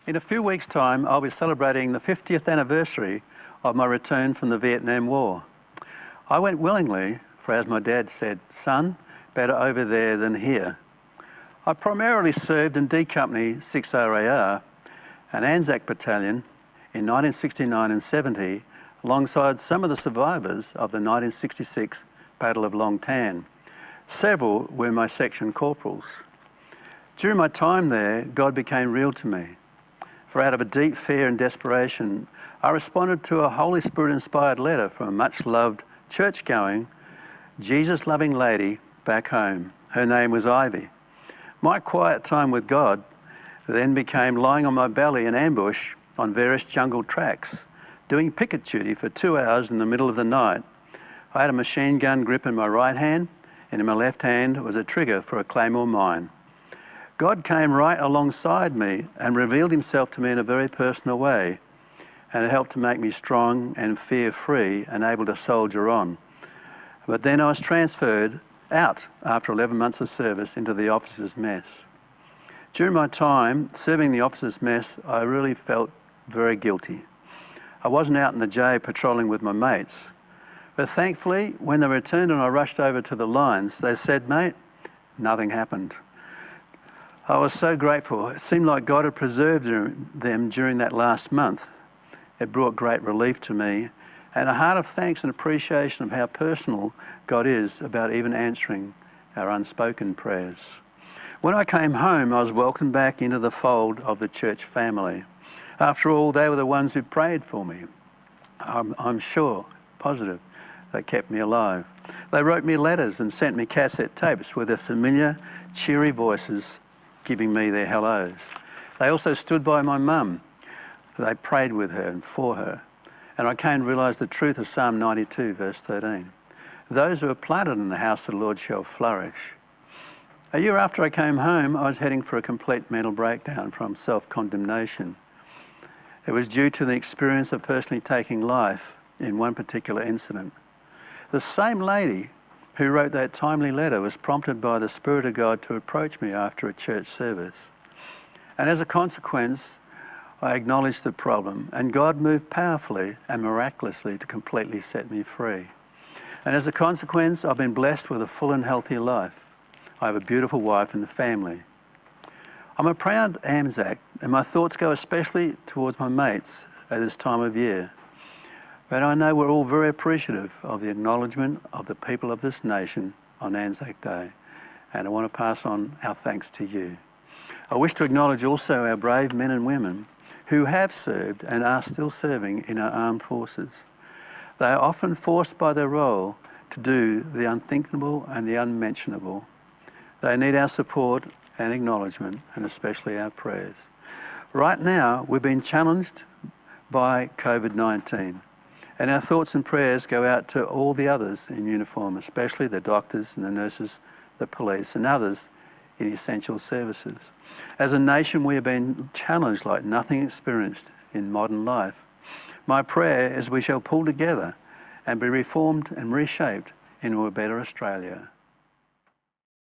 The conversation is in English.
In a few weeks' time, I'll be celebrating the 50th anniversary of my return from the Vietnam War. I went willingly, for as my dad said, "Son, better over there than here." I primarily served in D Company 6RAR, an ANZAC battalion, in 1969 and 70, alongside some of the survivors of the 1966 Battle of Long Tan. Several were my section corporals. During my time there, God became real to me. For out of a deep fear and desperation, I responded to a Holy Spirit-inspired letter from a much-loved, church-going, Jesus-loving lady back home. Her name was Ivy. My quiet time with God then became lying on my belly in ambush on various jungle tracks, doing picket duty for 2 hours in the middle of the night. I had a machine gun grip in my right hand, and in my left hand was a trigger for a claymore mine. God came right alongside me and revealed himself to me in a very personal way, and it helped to make me strong and fear-free and able to soldier on. But then I was transferred out after 11 months of service into the officers' mess. During my time serving the officers' mess, I really felt very guilty. I wasn't out in the J patrolling with my mates, but thankfully, when they returned and I rushed over to the lines, they said, "Mate, nothing happened." I was so grateful. It seemed like God had preserved them during that last month. It brought great relief to me and a heart of thanks and appreciation of how personal God is about even answering our unspoken prayers. When I came home, I was welcomed back into the fold of the church family. After all, they were the ones who prayed for me. I'm sure, positive, they kept me alive. They wrote me letters and sent me cassette tapes with their familiar, cheery voices giving me their hellos. They also stood by my mum. They prayed with her and for her. And I came to realise the truth of Psalm 92, verse 13. Those who are planted in the house of the Lord shall flourish. A year after I came home, I was heading for a complete mental breakdown from self-condemnation. It was due to the experience of personally taking life in one particular incident. The same lady who wrote that timely letter was prompted by the Spirit of God to approach me after a church service. And as a consequence, I acknowledged the problem, and God moved powerfully and miraculously to completely set me free. And as a consequence, I've been blessed with a full and healthy life. I have a beautiful wife and a family. I'm a proud ANZAC, and my thoughts go especially towards my mates at this time of year. But I know we're all very appreciative of the acknowledgement of the people of this nation on Anzac Day, and I want to pass on our thanks to you. I wish to acknowledge also our brave men and women who have served and are still serving in our armed forces. They are often forced by their role to do the unthinkable and the unmentionable. They need our support and acknowledgement, and especially our prayers. Right now, we've been challenged by COVID-19. And our thoughts and prayers go out to all the others in uniform, especially the doctors and the nurses, the police and others in essential services. As a nation, we have been challenged like nothing experienced in modern life. My prayer is we shall pull together and be reformed and reshaped into a better Australia.